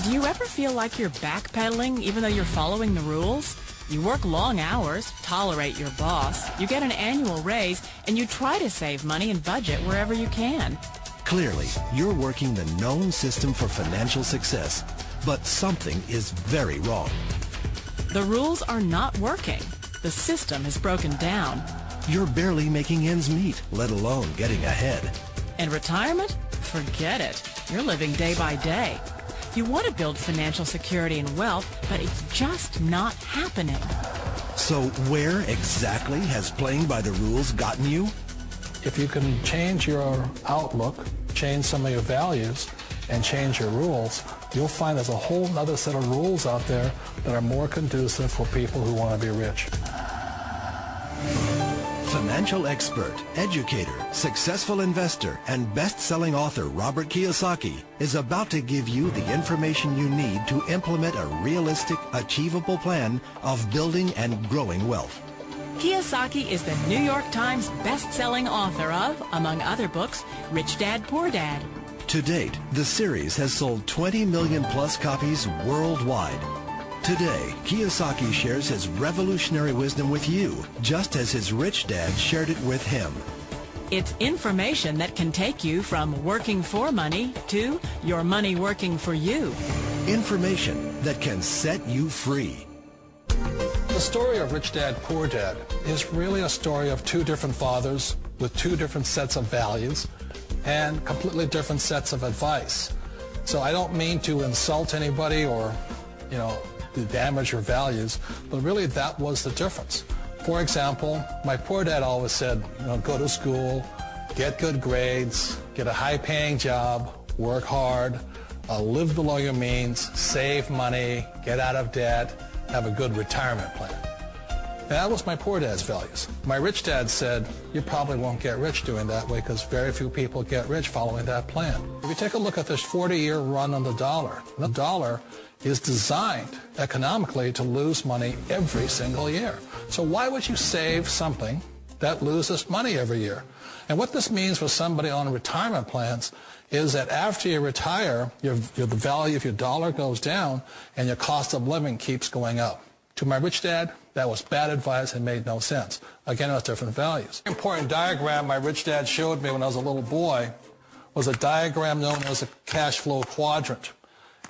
Do you ever feel like you're backpedaling even though you're following the rules? You work long hours, tolerate your boss, you get an annual raise, and you try to save money and budget wherever you can. Clearly, you're working the known system for financial success, but something is very wrong. The rules are not working. The system has broken down. You're barely making ends meet, let alone getting ahead. And retirement? Forget it. You're living day by day. You want to build financial security and wealth, but it's just not happening. So where exactly has playing by the rules gotten you? If you can change your outlook, change some of your values, and change your rules, you'll find there's a whole other set of rules out there that are more conducive for people who want to be rich. Financial expert, educator, successful investor, and best-selling author Robert Kiyosaki is about to give you the information you need to implement a realistic, achievable plan of building and growing wealth. Kiyosaki is the New York Times best-selling author of, among other books, Rich Dad, Poor Dad. To date, the series has sold 20 million plus copies worldwide. Today, Kiyosaki shares his revolutionary wisdom with you, just as his rich dad shared it with him. It's information that can take you from working for money to your money working for you. Information that can set you free. The story of Rich Dad, Poor Dad is really a story of two different fathers with two different sets of values and completely different sets of advice. So I don't mean to insult anybody or, to damage your values, but really that was the difference. For example, my poor dad always said, go to school, get good grades, get a high-paying job, work hard, live below your means, save money, get out of debt, have a good retirement plan. That was my poor dad's values. My rich dad said, you probably won't get rich doing that way because very few people get rich following that plan. If you take a look at this 40-year run on the dollar is designed economically to lose money every single year. So why would you save something that loses money every year? And what this means for somebody on retirement plans is that after you retire, the value of your dollar goes down and your cost of living keeps going up. To my rich dad, that was bad advice and made no sense. Again, it was different values. An important diagram my rich dad showed me when I was a little boy was a diagram known as a cash flow quadrant.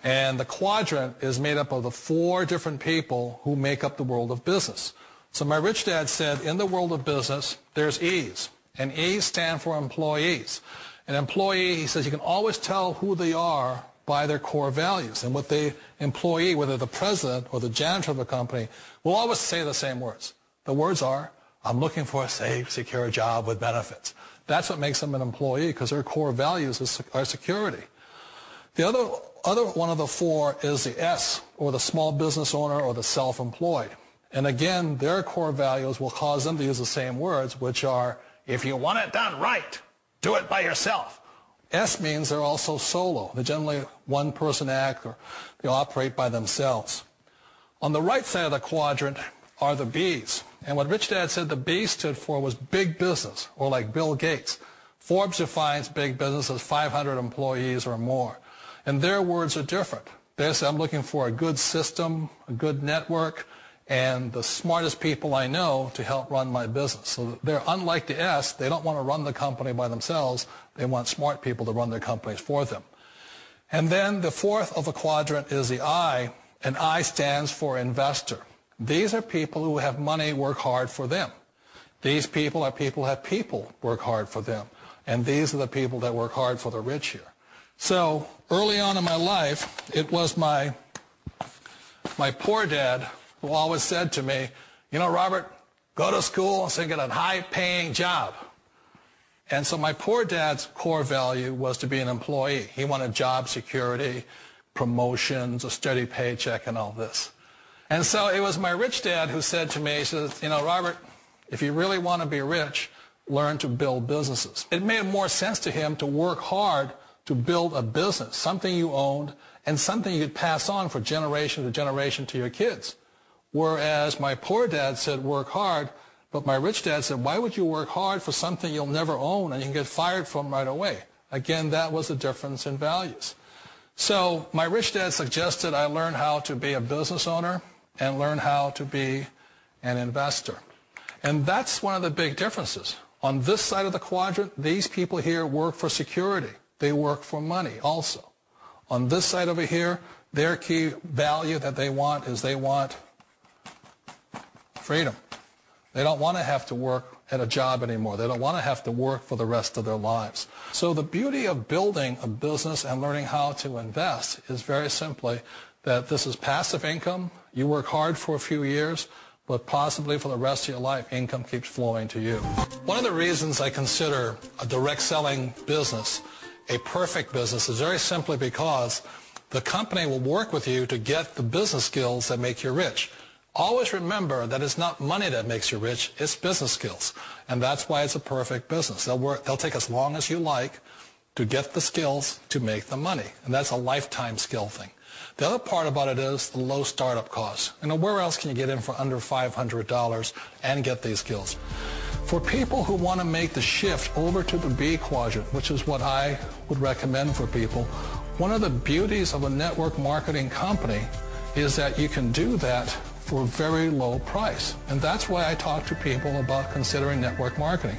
And the quadrant is made up of the four different people who make up the world of business. So my rich dad said, in the world of business, there's E's. And E's stand for employees. An employee, he says, you can always tell who they are by their core values. And what the employee, whether the president or the janitor of the company, will always say the same words. The words are, I'm looking for a safe, secure job with benefits. That's what makes them an employee, because their core values are security. The other one of the four is the S, or the small business owner or the self-employed. And again, their core values will cause them to use the same words, which are, if you want it done right, do it by yourself. S means they're also solo. They're generally one-person act, or they operate by themselves. On the right side of the quadrant are the B's. And what Rich Dad said the B stood for was big business, or like Bill Gates. Forbes defines big business as 500 employees or more. And their words are different. They say, I'm looking for a good system, a good network, and the smartest people I know to help run my business. So they're unlike the S. They don't want to run the company by themselves. They want smart people to run their companies for them. And then the fourth of the quadrant is the I, and I stands for investor. These are people who have money work hard for them. These people are people who have people work hard for them. And these are the people that work hard for the rich here. So early on in my life, it was my poor dad who always said to me, Robert, go to school and get a high-paying job. And so my poor dad's core value was to be an employee. He wanted job security, promotions, a steady paycheck, and all this. And so it was my rich dad who said to me, he says, Robert, if you really want to be rich, learn to build businesses. It made more sense to him to work hard to build a business, something you owned, and something you could pass on for generation to generation to your kids. Whereas my poor dad said work hard, but my rich dad said, why would you work hard for something you'll never own and you can get fired from right away? Again, that was the difference in values. So my rich dad suggested I learn how to be a business owner and learn how to be an investor. And that's one of the big differences. On this side of the quadrant, these people here work for security. They work for money also. On this side over here, their key value that they want is they want freedom. They don't want to have to work at a job anymore. They don't want to have to work for the rest of their lives. So the beauty of building a business and learning how to invest is very simply that this is passive income. You work hard for a few years, but possibly for the rest of your life, income keeps flowing to you. One of the reasons I consider a direct selling business a perfect business is very simply because the company will work with you to get the business skills that make you rich. Always remember that it's not money that makes you rich, it's business skills. And that's why it's a perfect business. They'll take as long as you like to get the skills to make the money. And that's a lifetime skill thing. The other part about it is the low startup costs. Where else can you get in for under $500 and get these skills? For people who want to make the shift over to the B quadrant, which is what I would recommend for people, one of the beauties of a network marketing company is that you can do that for a very low price. And that's why I talk to people about considering network marketing.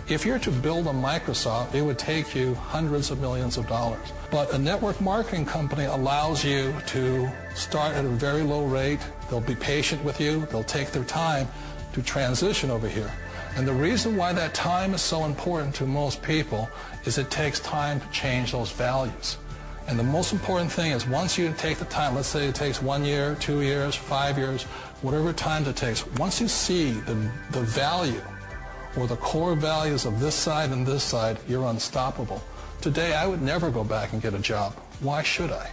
If you're to build a Microsoft, it would take you hundreds of millions of dollars. But a network marketing company allows you to start at a very low rate. They'll be patient with you. They'll take their time to transition over here. And the reason why that time is so important to most people is it takes time to change those values. And the most important thing is once you take the time, let's say it takes 1 year, 2 years, 5 years, whatever time it takes, once you see the value or the core values of this side and this side, you're unstoppable. Today, I would never go back and get a job. Why should I?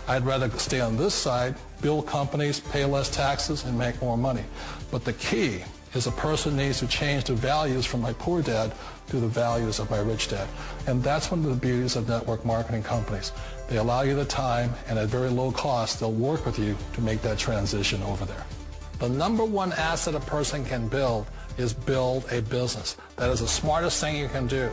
I'd rather stay on this side, build companies, pay less taxes, and make more money. But the key is a person needs to change the values from my poor dad to the values of my rich dad. And that's one of the beauties of network marketing companies. They allow you the time, and at very low cost, they'll work with you to make that transition over there. The number one asset a person can build is build a business. That is the smartest thing you can do.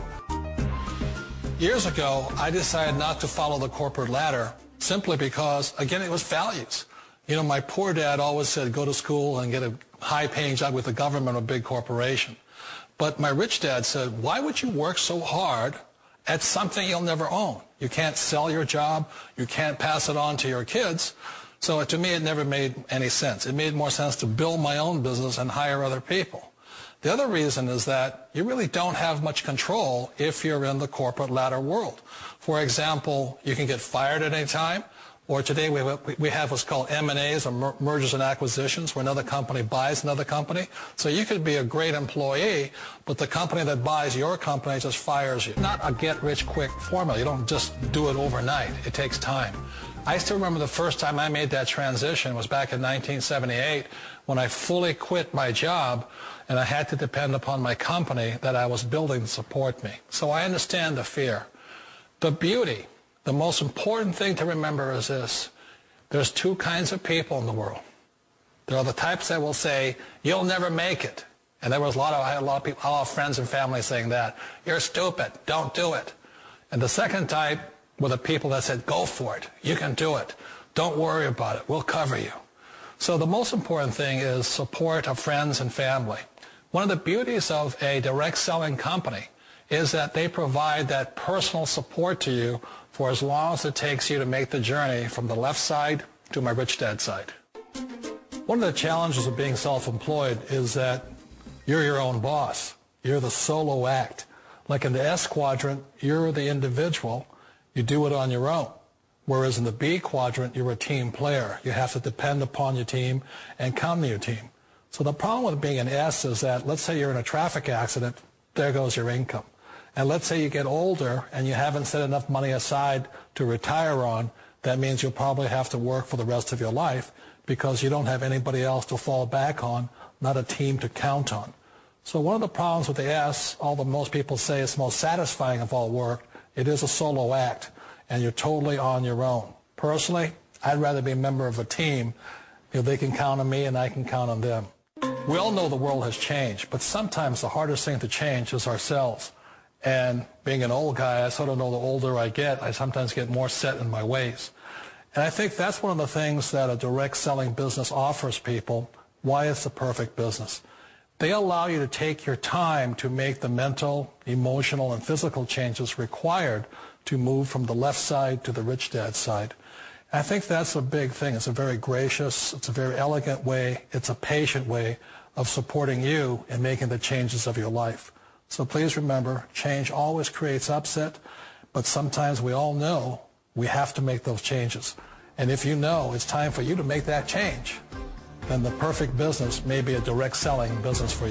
Years ago, I decided not to follow the corporate ladder simply because, again, it was values. My poor dad always said, go to school and get a high-paying job with the government or a big corporation. But my rich dad said, why would you work so hard at something you'll never own? You can't sell your job. You can't pass it on to your kids. So to me, it never made any sense. It made more sense to build my own business and hire other people. The other reason is that you really don't have much control if you're in the corporate ladder world. For example, you can get fired at any time. Or today we have what's called M&As, or mergers and acquisitions, where another company buys another company. So you could be a great employee, but the company that buys your company just fires you. Not a get-rich-quick formula. You don't just do it overnight. It takes time. I still remember the first time I made that transition was back in 1978 when I fully quit my job and I had to depend upon my company that I was building to support me. So I understand the fear. The beauty. The most important thing to remember is this. There's two kinds of people in the world. There are the types that will say, you'll never make it. And I had a lot of people, a lot of friends and family saying that. You're stupid. Don't do it. And the second type were the people that said, go for it. You can do it. Don't worry about it. We'll cover you. So the most important thing is support of friends and family. One of the beauties of a direct selling company is that they provide that personal support to you for as long as it takes you to make the journey from the left side to my rich dad side. One of the challenges of being self-employed is that you're your own boss. You're the solo act. Like in the S quadrant, you're the individual. You do it on your own. Whereas in the B quadrant, you're a team player. You have to depend upon your team and come to your team. So the problem with being an S is that, let's say you're in a traffic accident, there goes your income. And let's say you get older and you haven't set enough money aside to retire on, that means you'll probably have to work for the rest of your life because you don't have anybody else to fall back on, not a team to count on. So one of the problems with the S, although most people say it's the most satisfying of all work, it is a solo act, and you're totally on your own. Personally, I'd rather be a member of a team if they can count on me and I can count on them. We all know the world has changed, but sometimes the hardest thing to change is ourselves. And being an old guy, I sort of know the older I get, I sometimes get more set in my ways. And I think that's one of the things that a direct selling business offers people, why it's the perfect business. They allow you to take your time to make the mental, emotional, and physical changes required to move from the left side to the rich dad side. And I think that's a big thing. It's a very gracious, it's a very elegant way, it's a patient way of supporting you in making the changes of your life. So please remember, change always creates upset, but sometimes we all know we have to make those changes. And if you know it's time for you to make that change, then the perfect business may be a direct selling business for you.